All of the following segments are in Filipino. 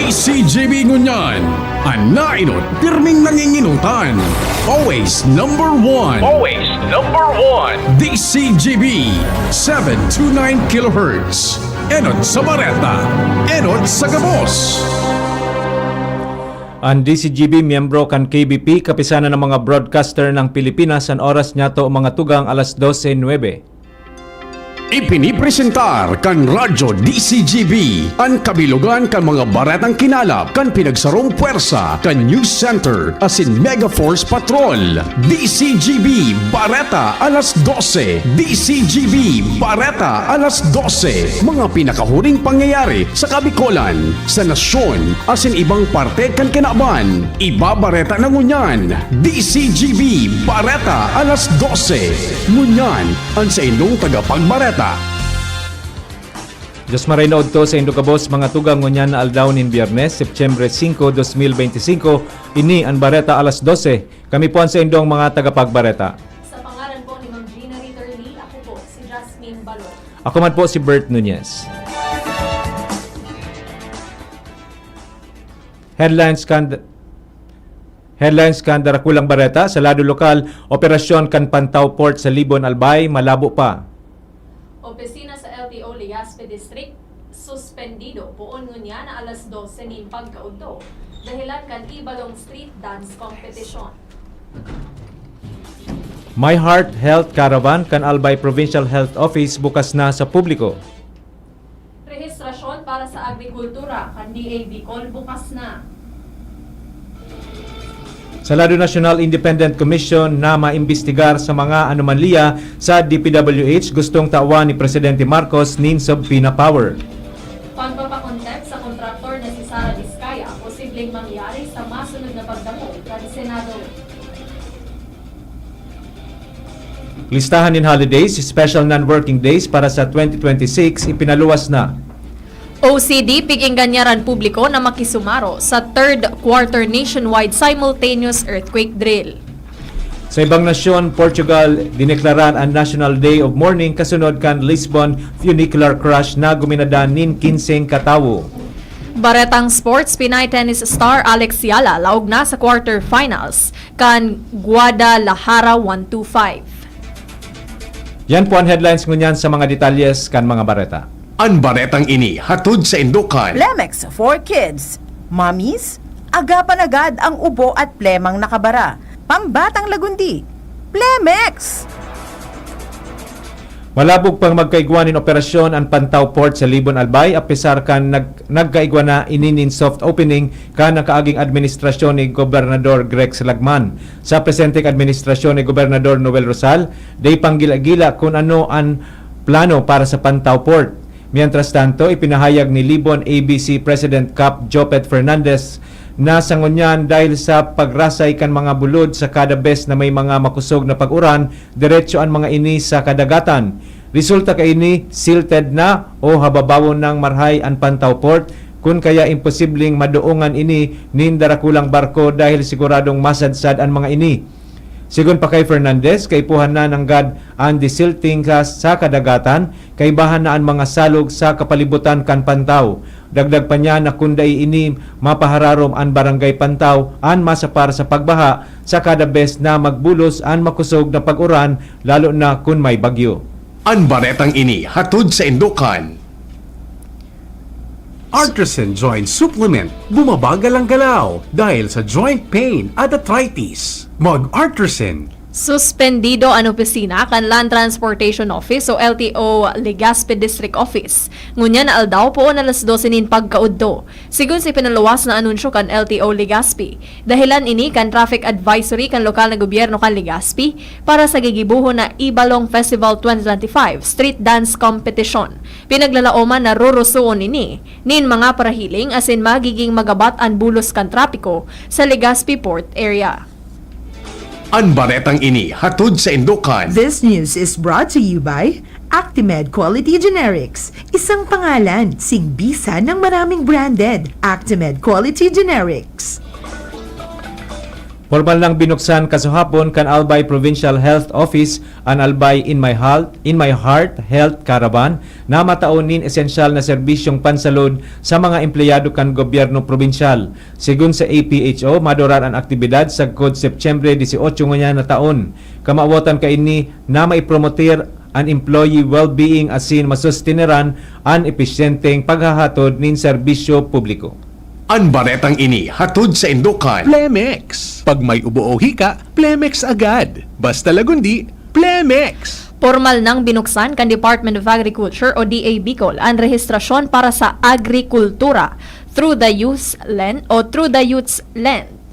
DCGB Ngunyan, anainot, pirming nanginginutan. Always number one. Always number one. DCGB 729 kHz. Enot sa Bareta, enot sa Gabos. Ang DCGB miyembro kan KBP, kapisanan ng mga broadcaster ng Pilipinas, ang oras niya to mga tugang alas 12:09. Ipinipresentar kan Radyo DCGB ang kabilugan kan mga baretang kinalap kan pinagsarong puwersa kan News Center asin Mega Force Patrol. DCGB Bareta alas 12. DCGB Bareta alas 12. Mga pinakahuring pangyayari sa Kabikolan, sa nasyon asin ibang parte kan kinaban. Iba Bareta na Ngunyan. DCGB Bareta alas 12. Ngunyan ang sa inyong tagapagbareta. Diyos marinood to sa Indogabos, mga tugang ngunyan na aldaw nin Biyernes, September 5, 2025. Ini ang Bareta alas 12. Kami po ang sa indong mga tagapagbareta. Sa pangalan po ni Ma'am Gina Ritterly, ako po si Jasmine Balon. Ako man po si Bert Nunez. Headlines kan Darakulang Bareta sa lado lokal, operasyon kan Pantaw Port sa Libon Albay, malabo pa. Opisina sa LTO Legazpi District, suspendido poon ngunya na alas 12 nin pagkaudto. Dahilan kan Ibalong Street Dance Competition. My Heart Health Caravan kan Albay Provincial Health Office bukas na sa publiko. Rehistrasyon para sa agrikultura kan DA Bicol bukas na. Sa lado National Independent Commission na maimbestigar sa mga anomalya sa DPWH, gustong tawan ni Presidente Marcos nin subpoena power. Pagpapakontempt sa kontraktor na si Sara Vizcaya, posibleng mangyari sa masunod na pagdamo kan Senado. Listahan in holidays, special non-working days para sa 2026, ipinaluwas na. OCD pigingganyaran publiko na makisumaro sa third quarter nationwide simultaneous earthquake drill. Sa ibang nasyon, Portugal, dineklaran ang National Day of Mourning kasunod kan Lisbon funicular crash na guminadan nin 15 katawo. Baretang Sports, Pinay tennis star Alex Yala laog na sa quarterfinals kan Guadalajara 125. Yan po ang headlines ngunyan sa mga detalyes kan mga bareta. Ang baretang ini hatod sa Indukan. Plemex for Kids. Mommies, agapan agad ang ubo at plemang nakabara. Pambatang lagundi. Plemex! Malabog pang magkaigwanin operasyon ang Pantaw Port sa Libon Albay, apisar kan nagkaigwa na ininin soft opening kan nakaaging administrasyon ni Gobernador Greg Lagman. Sa presenteng administrasyon ni Gobernador Noel Rosal, day panggila-gila kung ano ang plano para sa Pantaw Port. Mientras tanto, ipinahayag ni Libon ABC President Cap Jopet Fernandez na sangunyan dahil sa pagrasay kan mga bulod sa kada bes na may mga makusog na pag-uran, diretso ang mga ini sa kadagatan. Resulta kay ini silted na o hababawon ng marhay ang Pantaw Port, kun kaya imposibleng maduungan ini nin darakulang barko dahil siguradong masadsad ang mga ini. Sigun pa kay Fernandez, kaipuhan na ng gad ang disilting sa kadagatan, kaibahan na ang mga salog sa kapalibutan kan Pantaw. Dagdag pa niya na kunday ini mapahararom ang barangay Pantaw ang masapar sa pagbaha sa kada bes na magbulos ang makusog na pag-uran lalo na kun may bagyo. Ang baretang ini hatod sa Indukan. Artisan Joint Supplement, bumabagal ang galaw dahil sa joint pain at arthritis. Mag-Artisan. Suspendido ang opisina kan Land Transportation Office o LTO Legazpi District Office. Ngunya na aldaw po na alas 12 nin pagkaudto. Sigun si pinaluwas na anunsyo kan LTO Legazpi. Dahilan ini kan traffic advisory kan lokal na gobyerno kan Legazpi para sa gigibuho na Ibalong Festival 2025 Street Dance Competition. Pinaglalaoman na rurusuon ini nin mga parahiling asin magiging magabat ang bulos kan trapiko sa Legazpi Port area. Ang baretang ini hatod sa Indukan. This news is brought to you by Actimed Quality Generics. Isang pangalan, singbisa ng maraming branded. Actimed Quality Generics. Formal nang binuksan kasuhapon kan Albay Provincial Health Office ang Albay In My Heart Health Caravan na mataon nin esensyal na serbisyong pansalud sa mga empleyado kan gobyerno probinsyal. Sigun sa APHO, madurar ang aktibidad sa kod Septyembre 18 ngunya na taon. Kamawatan ka ini na maipromoter ang employee well-being asin masustineran ang episyenteng paghahatod nin serbisyo publiko. Ang baretang ini hatod sa Indukan. Plemex. Pag may ubo o hika, Plemex agad. Basta lagundi, Plemex. Formal nang binuksan kan Department of Agriculture o DA Bicol ang rehistrasyon para sa agrikultura through the Youth's Lens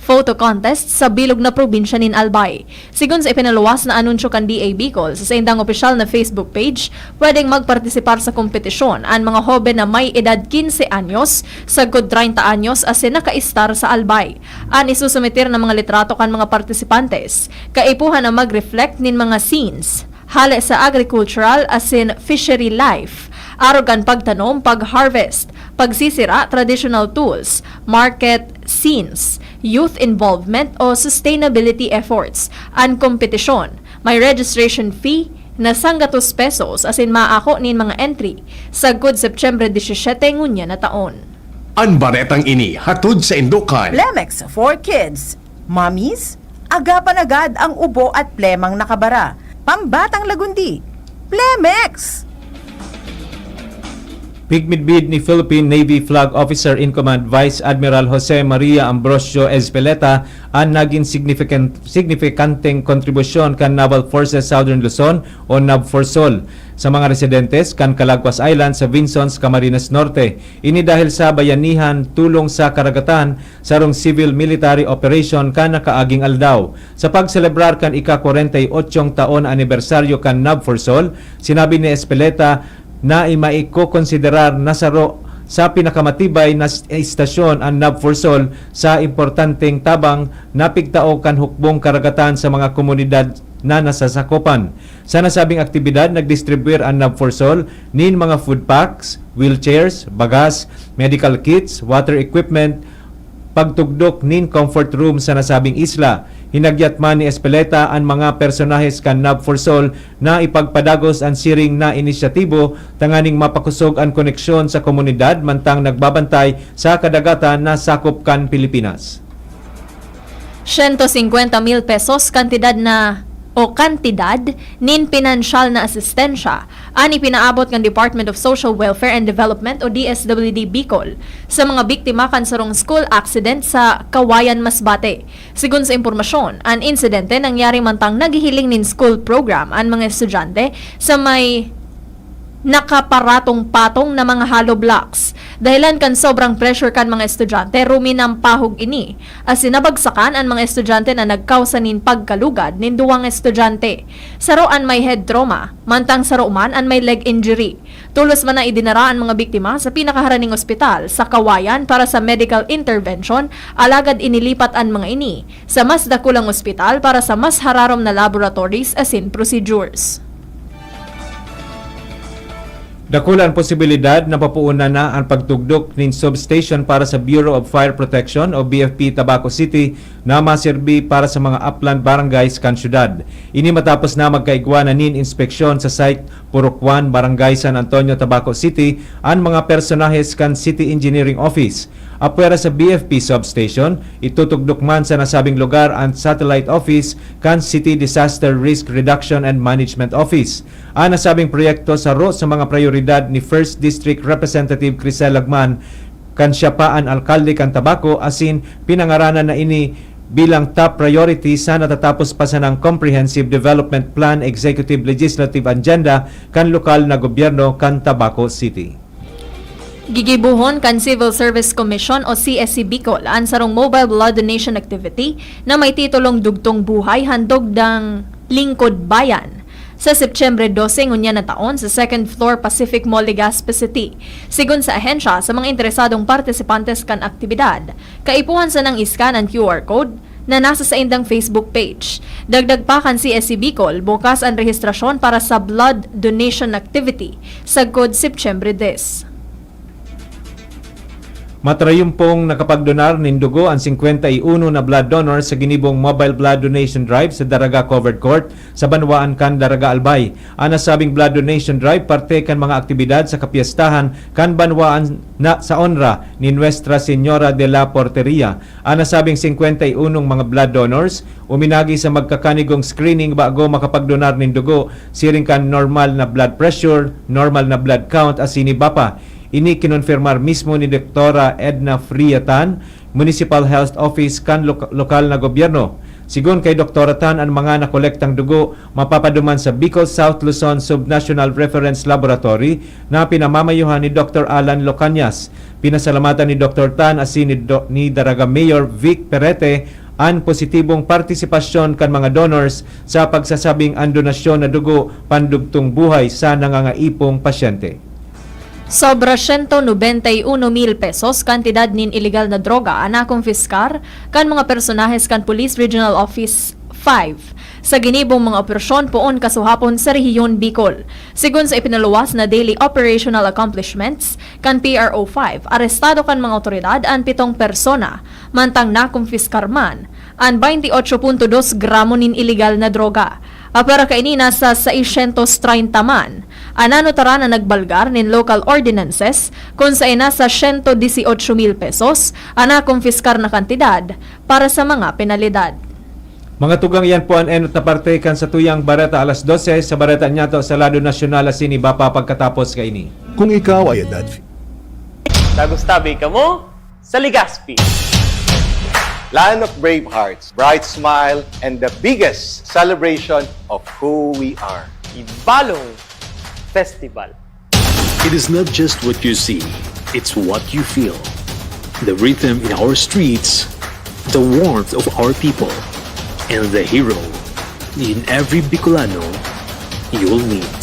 photo contest sa bilog na probinsya nin Albay. Sigun sa ipinaluwas na anunsyo kan DA Bicol sa indang opisyal na Facebook page, pwedeng magpartisipar sa kompetisyon ang mga hobe na may edad 15 anyos sa good 30 anyos asin naka-star sa Albay. Ang isusumitir ng mga litrato kan mga partisipantes, kaipuhan na mag-reflect nin mga scenes hale sa agricultural asin fishery life, arogan pagtanom, pag-harvest, pagsisira, traditional tools, market scenes, youth involvement o sustainability efforts. Ang kompetisyon, may registration fee na 100 pesos asin maako nin mga entry sa good Septyembre 17 ngunya na taon. Ang baretang ini hatod sa Indukan. Plemex for kids. Mommies, agapan agad ang ubo at plemang nakabara. Pambatang lagundi. Plemex! Pigmidbid ni Philippine Navy Flag Officer in Command Vice Admiral Jose Maria Ambrosio Ezpeleta ang naging signifikanteng kontribusyon kan Naval Forces Southern Luzon o NAVFORSOL sa mga residentes kan Calagwas Island sa Vinsons, Camarines Norte. Ini dahil sa bayanihan tulong sa karagatan sarong civil-military operation kan nakaaging aldaw. Sa pagselebrar kan ika-48 taon anibersaryo kan NAVFORSOL, sinabi ni Ezpeleta na maiko-konsiderar na sa pinakamatibay na istasyon ang NAVFORSOL sa importanteng tabang napigtao kan hukbong karagatan sa mga komunidad na nasasakupan. Sa nasabing aktibidad, nagdistribuir ang NAVFORSOL nin mga food packs, wheelchairs, bagas, medical kits, water equipment, pagtugdok nin comfort room sa nasabing isla. Hinagyat man ni Ezpeleta ang mga personahes kan NAVFORSOL na ipagpadagos ang siring na inisyatibo tanganing mapakusog ang koneksyon sa komunidad mantang nagbabantay sa kadagatan na sakop kan Pilipinas. 150,000 pesos kantidad nin pinansyal na asistensya ani pinaabot ng Department of Social Welfare and Development o DSWD Bicol sa mga biktima kan sarong school accident sa Kawayan, Masbate. Sigun sa impormasyon, ang insidente nangyari mantang naghihiling nin school program ang mga estudyante sa may nakaparatong patong na mga hollow blocks. Dahilan kan sobrang pressure kan mga estudyante, ruminang pahog ini. As sinabagsakan ang mga estudyante na nagkausa nin pagkalugad nin duwang estudyante. Saroan may head trauma, mantang saroman an may leg injury. Tulos man na idinara ang mga biktima sa pinakaharaning ospital sa Kawayan para sa medical intervention, alagad inilipat ang mga ini sa mas dakulang ospital para sa mas hararom na laboratories asin procedures. Dakulan posibilidad na papuunan na ang pagtugdok nin substation para sa Bureau of Fire Protection o BFP Tabaco City na maserbi para sa mga upland barangays kan syudad. Ini matapos na magkaigwa nin inspeksyon sa site Purokwan, Barangay San Antonio, Tabaco City ang mga personahes kan City Engineering Office. Apwera sa BFP substation, itutugdok man sa nasabing lugar ang satellite office kan City Disaster Risk Reduction and Management Office. Ang nasabing proyekto saro sa mga prioridad ni 1st District Representative Crisel Lagman kan siya pa ang alkalde kan Tabaco asin pinangaranan na ini bilang top priority sa natatapos pa sa ng Comprehensive Development Plan Executive Legislative Agenda kan lokal na gobyerno kan Tabaco City. Gigibuhon kan Civil Service Commission o CSC Bicol ang sarong mobile blood donation activity na may titulong Dugtong Buhay Handog ng Lingkod Bayan sa Septyembre 12 ngunya na taon sa 2nd floor Pacific Mall Legazpi City. Sigun sa ahensya sa mga interesadong partisipantes kan aktibidad, kaipuhan sa nang iskan ang QR code na nasa sa indang Facebook page. Dagdag pa kan CSC Bicol, bukas ang rehistrasyon para sa blood donation activity sa good Septyembre 10. Matrayumpong nakapagdonar nin dugo ang 51 na blood donors sa ginibong mobile blood donation drive sa Daraga Covered Court sa Banwaan kan Daraga Albay. Ang nasabing blood donation drive parte kan mga aktibidad sa kapiyastahan kan Banwaan na sa onra ni Nuestra Señora de la Porteria. Ang nasabing 51 mga blood donors uminagi sa magkakanigong screening bago makapagdonar nin dugo, siring kan normal na blood pressure, normal na blood count as sinibapa. Ini kinonfirmar mismo ni Dr. Edna Friatan, Municipal Health Office kan lokal na gobyerno. Sigon kay Dr. Tan, ang mga nakolektang dugo mapapaduman sa Bicol South Luzon Subnational Reference Laboratory na pinamamayuhan ni Dr. Alan Locanias. Pinasalamatan ni Dr. Tan asin ni Daraga Mayor Vic Perete ang positibong partisipasyon kan mga donors sa pagsasabing ang donasyon na dugo pandugtong buhay sa nangangaipong pasyente. Sobra 191,000 pesos kantidad nin illegal na droga ana konfiskar kan mga personahes kan Police Regional Office 5 sa ginibong mga operasyon poon kasuhapon sa rehiyon Bicol. Sigun sa ipinaluwas na daily operational accomplishments kan PRO 5, arestado kan mga otoridad ang 7 persona, mantang nakonfiskar man ang 28.2 gramo nin illegal na droga. Apera kaini nasa 630 man. Anano tara na nagbalgar nin local ordinances kung sa nasa 118,000 pesos ana konfiskar na kantidad para sa mga penalidad. Mga tugang yan po ang enot na parte kan sa tuyang Bareta alas 12 sa Bareta Nyato sa Lado Nasyonal asin ibapa pagkatapos kaini. Kung ikaw ay edad Nagustabi ka mo sa Legazpi. Land of brave hearts, bright smile, and the biggest celebration of who we are. Ibalong Festival. It is not just what you see, it's what you feel. The rhythm in our streets, the warmth of our people, and the hero in every Bicolano you'll meet.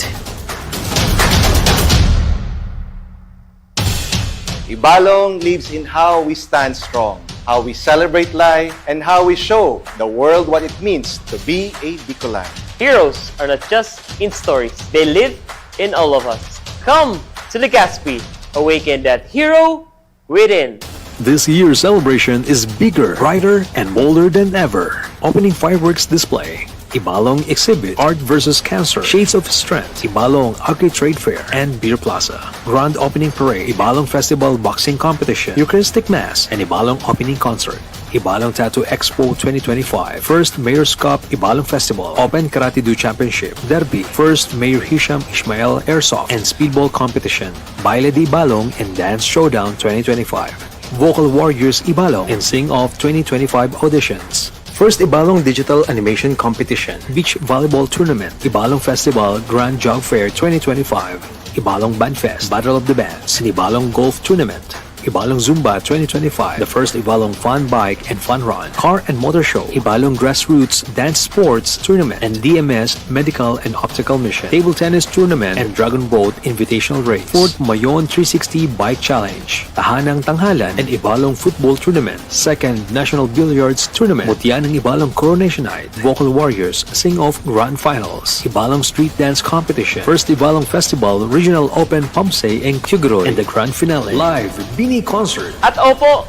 Ibalong lives in how we stand strong, how we celebrate life, and how we show the world what it means to be a Bicolano. Heroes are not just in stories, they live in all of us. Come to Legazpi, awaken that hero within. This year's celebration is bigger, brighter, and bolder than ever. Opening fireworks display, Ibalong exhibit Art vs. Cancer, Shades of Strength, Ibalong Agri Trade Fair, and Beer Plaza. Grand Opening Parade, Ibalong Festival Boxing Competition, Eucharistic Mass, and Ibalong Opening Concert. Ibalong Tattoo Expo 2025, First Mayor's Cup Ibalong Festival, Open Karate Do Championship, Derby, First Mayor Hisham Ismail Airsoft and Speedball Competition, Baile de Ibalong and Dance Showdown 2025, Vocal Warriors Ibalong and Sing Off 2025 auditions. First Ibalong Digital Animation Competition, Beach Volleyball Tournament, Ibalong Festival Grand Jog Fair 2025, Ibalong Bandfest, Battle of the Bands, and Ibalong Golf Tournament. Ibalong Zumba 2025, the first Ibalong Fun Bike and Fun Run, Car and Motor Show, Ibalong Grassroots Dance Sports Tournament, and DMS Medical and Optical Mission, Table Tennis Tournament, and Dragon Boat Invitational Race, Fort Mayon 360 Bike Challenge, Tahanang Tanghalan and Ibalong Football Tournament, Second National Billiards Tournament, Mutya ng Ibalong Coronation Night, Vocal Warriors Sing-Off Grand Finals, Ibalong Street Dance Competition, First Ibalong Festival Regional Open Pamsay and Cuguroy, and the Grand Finale, live Bini Concert. At opo,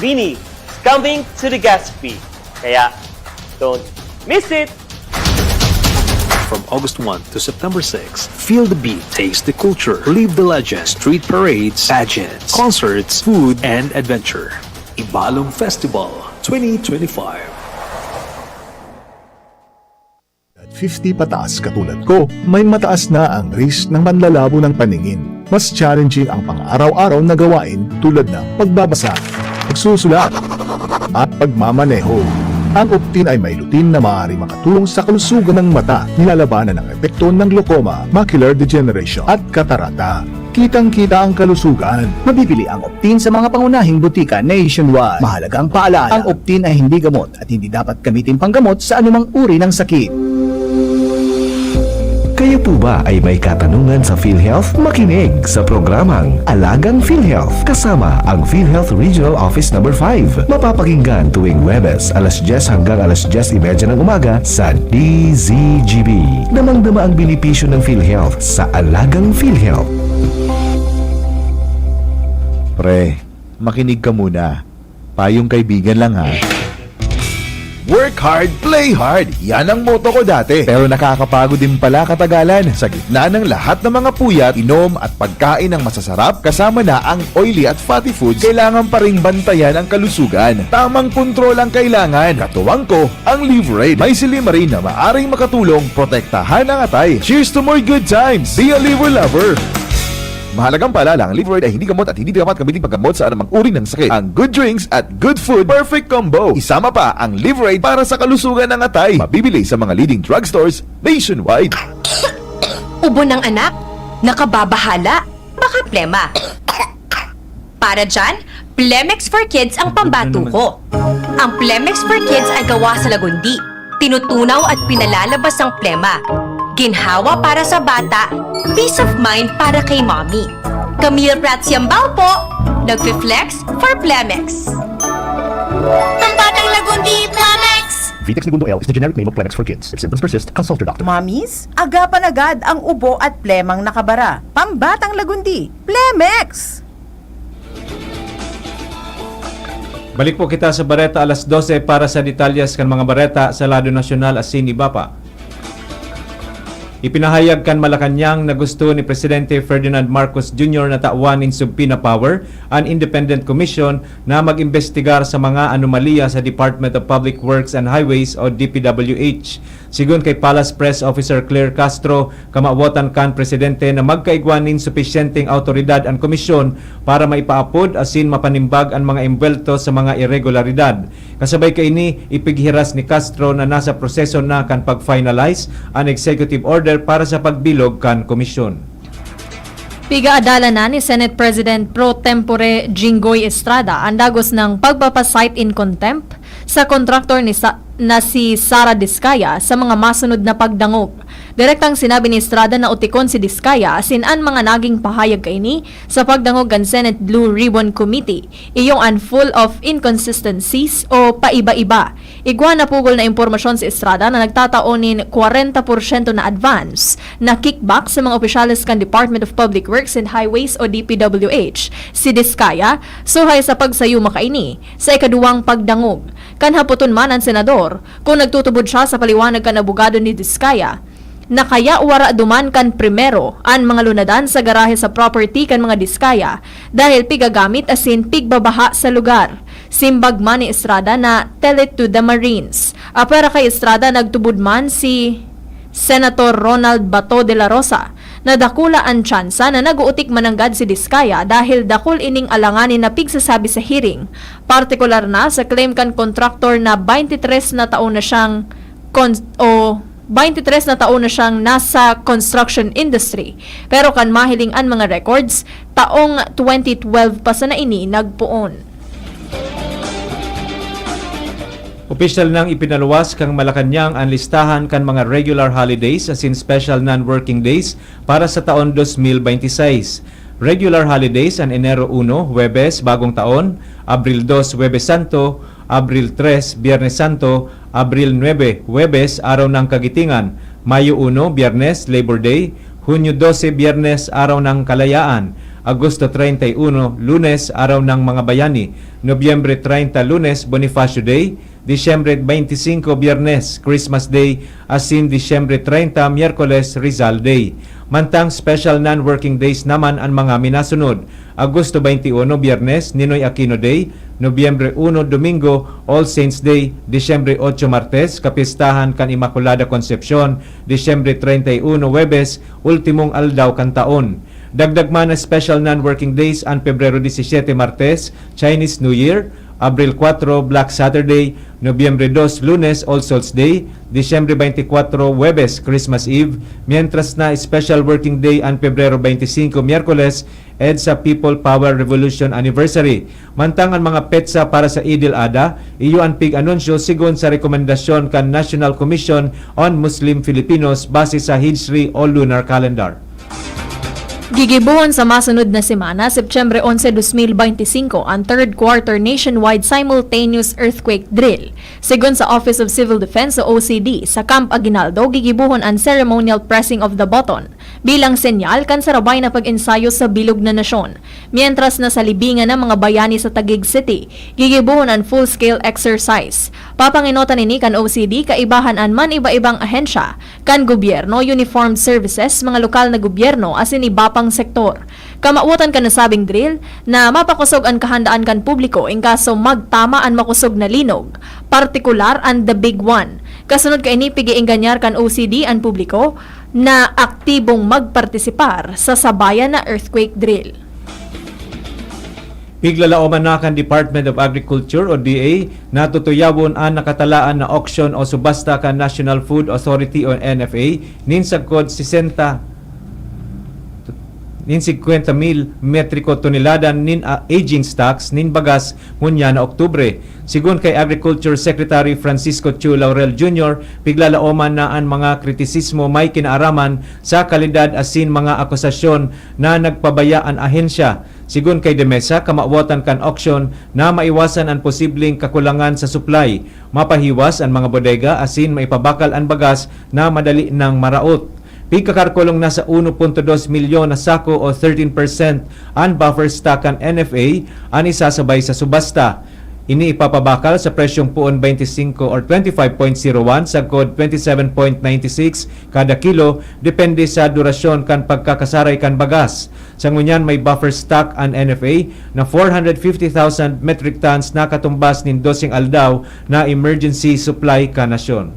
Bini is coming to Legazpi. Kaya, don't miss it! From August 1 to September 6, feel the beat, taste the culture, live the legend, street parades, pageants, concerts, food, and adventure. Ibalong Festival 2025. 50 pataas katulad ko, may mataas na ang risk ng panlalabo ng paningin. Mas challenging ang pang-araw-araw na gawain tulad ng pagbabasa, pagsusulat, at pagmamaneho. Ang Optin ay may lutin na maaari makatulong sa kalusugan ng mata, nilalabanan ng epekto ng glaucoma, macular degeneration at katarata. Kitang-kita ang kalusugan. Mabibili ang Optin sa mga pangunahing butika nationwide. Mahalaga ang paalala, ang Optin ay hindi gamot at hindi dapat gamitin panggamot sa anumang uri ng sakit. Kayo po ba ay may katanungan sa PhilHealth? Makinig sa programang Alagang PhilHealth kasama ang PhilHealth Regional Office No. 5. Mapapakinggan tuwing Huwebes alas 10 hanggang alas 10:30 ng umaga sa DZGB. Damang-dama ang benepisyo ng PhilHealth sa Alagang PhilHealth. Pre, makinig ka muna. Payong kaibigan lang ha. Work hard, play hard. Yan ang motto ko dati. Pero nakakapagod din pala katagalan. Sa gitna ng lahat ng mga puyat, inom at pagkain ng masasarap, kasama na ang oily at fatty foods, kailangan pa ring bantayan ang kalusugan. Tamang kontrol ang kailangan. Katuwang ko, ang Liverade. May Silimarin na maaring makatulong protektahan ang atay. Cheers to more good times. Be a liver lover. Mahalagang paalala, ang Liverade ay hindi gamot at hindi dapat gamitin paggamot sa anumang uri ng sakit. Ang good drinks at good food, perfect combo. Isama pa ang Liverade para sa kalusugan ng atay. Mabibili sa mga leading drugstores nationwide. Ubo ng anak? Nakababahala? Baka plema. Para dyan, Plemex for Kids ang pambato ko. Ang Plemex for Kids ay gawa sa lagundi. Tinutunaw at pinalalabas ang plema. Ginhawa para sa bata, peace of mind para kay mommy. Camille Prats Yambao po, nagfi-flex for Plemex. Pambatang lagundi, Plemex! Vitex Segundo L is the generic name of Plemex for kids. If symptoms persist, consult your doctor. Mommies, agapan agad ang ubo at plemang nakabara. Pambatang lagundi, Plemex! Balik po kita sa Bareta alas 12 para sa detalyas kan mga Bareta sa Lado Nasyonal asin iba pa. Ipinahayag kan Malacanang na gusto ni Presidente Ferdinand Marcos Jr. na tawan in subpoena power an independent commission na mag-imbestigar sa mga anomalya sa Department of Public Works and Highways o DPWH. Sigun kay Palace Press Officer Claire Castro, kamawatan kan Presidente na magkaigwanin sufisyenteng autoridad ang komisyon para maipaapod asin mapanimbag ang mga embwelto sa mga irregularidad. Kasabay kay ini, ipighiras ni Castro na nasa proseso na kan pag-finalize ang executive order para sa pagbilog kan komisyon. Pigaadala na ni Senate President Pro Tempore Jinggoy Estrada ang dagos ng pagpapasite in contempt sa kontraktor na si Sara Diskaya sa mga masunod na pagdangog. Direktang sinabi ni Estrada na utikon si Diskaya asin ang mga naging pahayag kaini sa pagdangog kan Senate Blue Ribbon Committee. Iyong an full of inconsistencies o paiba-iba. Igwa na pugol na impormasyon si Estrada na nagtataonin 40% na advance na kickback sa mga opisyalis kan Department of Public Works and Highways o DPWH. Si Diskaya suhay sa pagsayo makaini sa ikaduwang pagdangog. Kanhaputon man ang senador kung nagtutubod siya sa paliwanag kan abogado ni Diskaya na kaya wara duman kan primero ang mga lunadan sa garahe sa property kan mga Diskaya dahil pigagamit asin pigbabaha sa lugar. Simbag man ni Estrada na tell it to the Marines. Apera kay Estrada nagtubod man si Senator Ronald Bato de la Rosa na dakula ang tsansa na naguutik mananggad si Diskaya dahil dakul ining alanganin na pigsasabi sa hearing. Partikular na sa claim kan kontraktor na 23 na taon na siyang 23 na taon na siyang nasa construction industry. Pero kan mahiling ang mga records, taong 2012 pa sa naini nagpuon. Opisyal nang ipinaluwas kang Malacanang ang listahan kan mga regular holidays as in special non-working days para sa taon 2026. Regular holidays ang Enero 1, Huwebes, Bagong Taon, Abril 2, Huwebes Santo, Abril 3, Biyernes Santo, Abril 9, Huwebes, Araw ng Kagitingan, Mayo 1, Biyernes, Labor Day, Hunyo 12, Biyernes, Araw ng Kalayaan, Agosto 31, Lunes, Araw ng Mga Bayani, Nobyembre 30, Lunes, Bonifacio Day, Disyembre 25, Biyernes, Christmas Day, asin Disyembre 30, Miyerkules, Rizal Day. Mantang special non-working days naman ang mga minasunod. Agosto 21, Biyernes, Ninoy Aquino Day, Nobyembre 1, Domingo, All Saints Day, Disyembre 8, Martes, kapistahan kan Immaculada Concepcion, Disyembre 31, Huwebes, ultimong aldaw kan taon. Dagdag man na special non-working days ang Pebrero 17, Martes, Chinese New Year, Abril 4, Black Saturday, Nobyembre 2, Lunes, All Souls Day, Disyembre 24, Huwebes, Christmas Eve, mientras na special working day ang Pebrero 25, Miyerkules, EDSA People Power Revolution Anniversary. Mantang ang mga petsa para sa Idil Adha, iyo ang pig-anunsyo sigon sa rekomendasyon kan National Commission on Muslim Filipinos base sa Hijri o Lunar Calendar. Gigibuhon sa masunod na semana, September 11, 2025, ang third quarter nationwide simultaneous earthquake drill. Sigon sa Office of Civil Defense o OCD, sa Camp Aguinaldo, gigibuhon ang ceremonial pressing of the button bilang senyal kan sarabay na pag-ensayo sa bilog na nasyon. Mientras na sa libingan ng mga bayani sa Taguig City, gigibuhon ang full-scale exercise. Papanginotan ini kan OCD kaibahan an man iba-ibang ahensya, kan gobyerno, uniformed services, mga lokal na gobyerno asin iba pang sektor. Kamautan kan nasabing drill na mapakusog ang kahandaan kan publiko in kaso magtama ang makusog na linog, partikular ang the big one. Kasunod kay ini pigiingganyar kan OCD ang publiko na aktibong magpartisipar sa sabayan na earthquake drill. Piglalauman na kan Department of Agriculture o DA na tutuyawon ang nakatalaan na auction o subasta kan National Food Authority o NFA nin sagkod 50,000 metriko tonelada nin aging stocks nin bagas ngunya na Oktubre. Sigun kay Agriculture Secretary Francisco Chu Laurel Jr., piglalaoman na ang mga kritisismo may kinaaraman sa kalidad asin mga akusasyon na nagpabaya ang ahensya. Sigun kay Demesa, kamawatan kan auction na maiwasan ang posibleng kakulangan sa supply, mapahiwas ang mga bodega asin maipabakal ang bagas na madali nang maraot. Pigkakarkulong na sa 1.2 milyon na sako o 13% ang buffer stock ang NFA ang isasabay sa subasta. Ini ipapabakal sa presyong puon 25 or 25.01 sa code 27.96 kada kilo depende sa durasyon kan pagkakasaray kan bagas. Sa ngunyan may buffer stock ang NFA na 450,000 metric tons na katumbas nin 12 aldaw na emergency supply ka nasyon.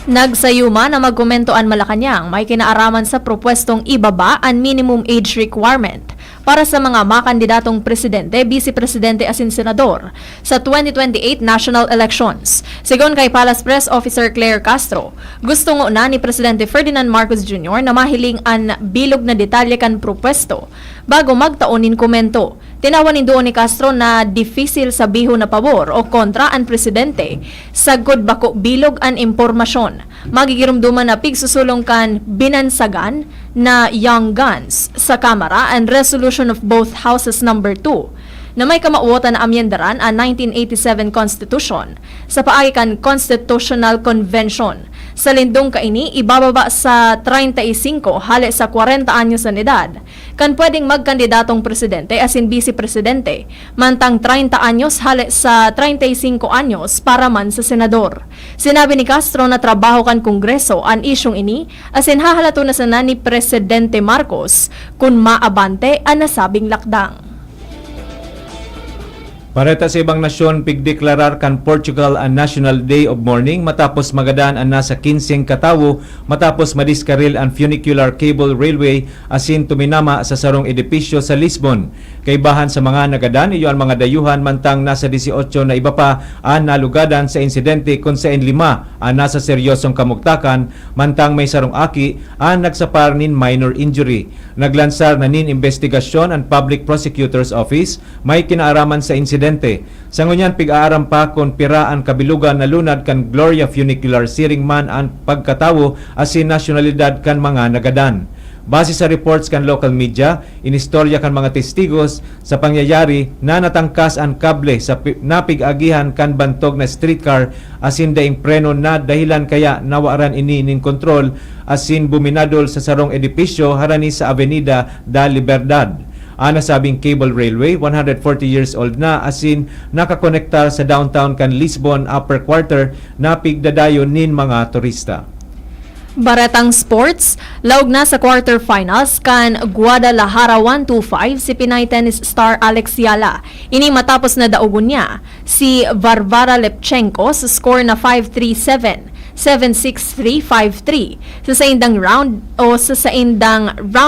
Nagsayuma na magkomento ang Malacanang may kinaaraman sa propwestong ibaba ang minimum age requirement para sa mga makandidatong presidente, vice-presidente asin senador sa 2028 national elections. Sigon kay Palace Press Officer Claire Castro, gusto ngo na ni Presidente Ferdinand Marcos Jr. na mahiling ang bilog na detalye kan propwesto bago magtaonin komento. Tinawan doon ni Castro na difícil sabiho na pabor o kontra ang presidente. Sagod bako bilog ang impormasyon. Magigirumduman na pigsusulong kan binansagan na young guns sa Kamara and resolution of both houses number 2 na may kamauotan na amyendaran ang 1987 Constitution sa paagi kan Constitutional Convention. Sa lindong kaini, ibababa sa 35 hali sa 40 anyos na edad kan pwedeng magkandidatong presidente asin vice-presidente, mantang 30 anyos hali sa 35 anyos para man sa senador. Sinabi ni Castro na trabaho kan Kongreso ang isyong ini asin hahalato na sana ni Presidente Marcos kung maabante ang nasabing lakdang. Pareta sa ibang nasyon, pigdeklarar kan Portugal ang National Day of Mourning matapos magadaan ang nasa 15 katawo matapos madiskaril ang funicular cable railway asin tuminama sa sarong edipisyo sa Lisbon. Kaibahan sa mga nagadaan, iyo ang mga dayuhan mantang nasa 18 na iba pa ang nalugadan sa insidente kung sa 5 ang nasa seryosong kamugtakan mantang may sarong aki ang nagsapar nin minor injury. Naglansar na nin investigasyon ang Public Prosecutor's Office may kinaaraman sa insidente. Sa ngunyan pig-aaram pa kung pira ang kabilugan na lunad kan Gloria Funicular siring man ang pagkatawo asin nasyonalidad kan mga nagadan. Base sa reports kan local media, inistorya kan mga testigos sa pangyayari na natangkas ang kable sa napig-agihan kan bantog na streetcar asin daing preno na dahilan kaya nawaran ini nin kontrol asin buminadol sa sarong edipisyo harani sa Avenida da Libertad. Ang nasabing cable railway, 140 years old na asin nakakonektar sa downtown kan Lisbon upper quarter na pigdadayon nin mga turista. Baretang sports, laog na sa quarterfinals kan Guadalajara 125 si Pinay tennis star Alex Yala. Ini matapos na daugon niya si Varvara Lepchenko sa score na 5-3-7. 7-6-3-5-3 sa saindang round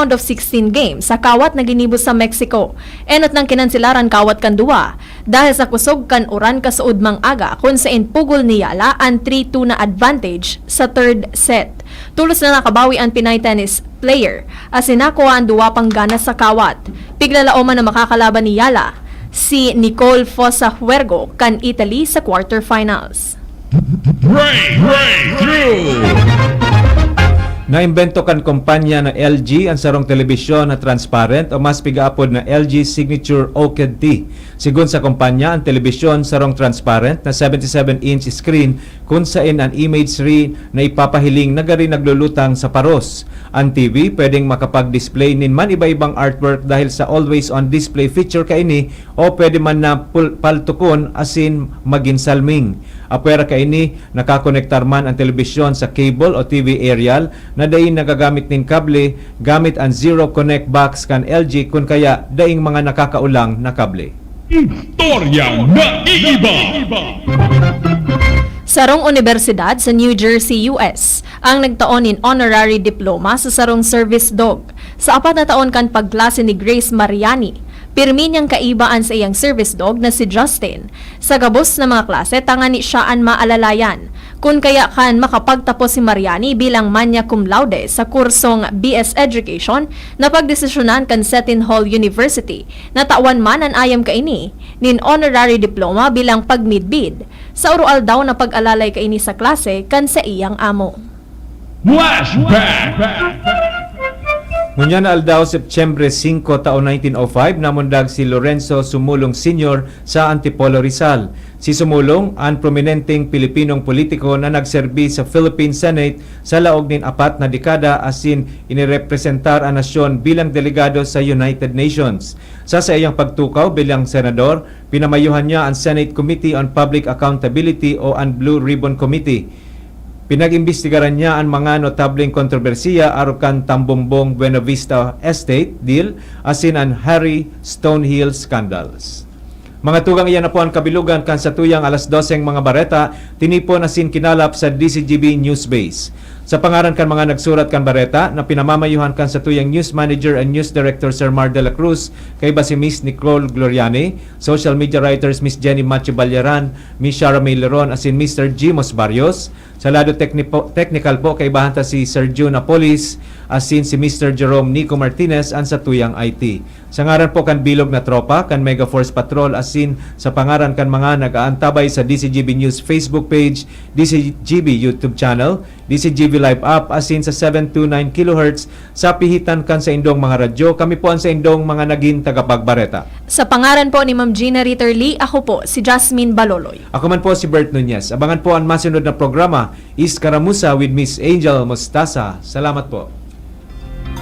of 16 games sa kawat na ginibos sa Mexico. Enot ng kinansilaran kawat kan duwa dahil sa kusog kan uran kasuod mang aga kung sain pugol ni Yala ang 3-2 na advantage sa third set. Tulos na nakabawi ang Pinay tennis player as sinakuha ang duwa pang ganas sa kawat. Piglalaoman na makakalaban ni Yala si Nicole Fossa Huergo kan Italy sa quarterfinals. Naimbento kan kumpanya na LG ang sarong telebisyon na transparent o mas pigaapod na LG Signature OLED. Sigun sa kumpanya, ang telebisyon sarong transparent na 77-inch screen kung saan ang imagery na ipapahiling nagari naglulutang sa paros. Ang TV pwedeng makapag-display nin man iba-ibang artwork dahil sa always-on display feature kaini o pwede man na paltukon asin maginsalming. Apwera kaini nakakonektar man ang telebisyon sa cable o TV aerial na daing nagagamit nin kable gamit ang Zero Connect box kan LG kun kaya daing mga nakakaulang na kable. Sarong Universidad sa New Jersey, US, ang nagtaon in honorary diploma sa sarong service dog. Sa 4 na taon kan pagklase ni Grace Mariani, pirmi niyang kaibaan sa iyang service dog na si Justin. Sa gabos na mga klase, tangani siyaan maalalayan. Kung kaya kan makapagtapos si Mariani bilang magna cum laude sa kursong BS Education na pagdesisyonan kan Seton Hall University, natawan man ang ayam kaini nin honorary diploma bilang pagmidbid. Sa urual daw na pag-alalay kaini sa klase kan sa iyang amo. Ngunyan na aldaw September 5 taon 1905 namundag si Lorenzo Sumulong Sr. sa Antipolo Rizal. Si Sumulong ang prominenteng Pilipinong politiko na nagserbi sa Philippine Senate sa laog nin 4 na dekada asin inirepresentar ang nasyon bilang delegado sa United Nations. Sa iyang pagtukaw bilang senador, pinamayuhan niya ang Senate Committee on Public Accountability o ang Blue Ribbon Committee. Pinag-imbestigaran niya ang mga notableng kontrobersiya arukan Tambombong Buena Vista Estate deal asin ang Harry Stonehill scandals. Mga tugang iyan na po ang kabilugan kan sa tuyang alas 12 mga bareta, tinipon asin kinalap sa DCGB News Base. Sa pangaran kan mga nagsurat kan bareta na pinamamayuhan kan sa tuyang News Manager and News Director Sir Mar de la Cruz, kay ba si Miss Nicole Gloriani, social media writers Miss Jenny Machi Balyaran, Miss Shara May Leron asin Mr. Jimos Barrios, sa lado technical po kay bahanta si Sir June Apolis asin si Mr. Jerome Nico Martinez ang sa tuyang IT. Sa ngaran po kan bilog na tropa kan Mega Force Patrol asin sa pangaran kan mga nag-aantabay sa DCGB News Facebook page, DCGB YouTube channel, DCGB Live app asin sa 729 kHz sa pihitan kan sa indong mga radyo, kami po ang sa indong mga naging tagapagbareta. Sa pangaran po ni Ma'am Gina Ritterly, ako po si Jasmine Baloloy. Ako man po si Bert Nunez. Abangan po ang masunod na programa, Iskaramusa with Miss Angel Mostasa. Salamat po.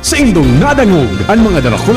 Sa indong nadangog ang mga darakol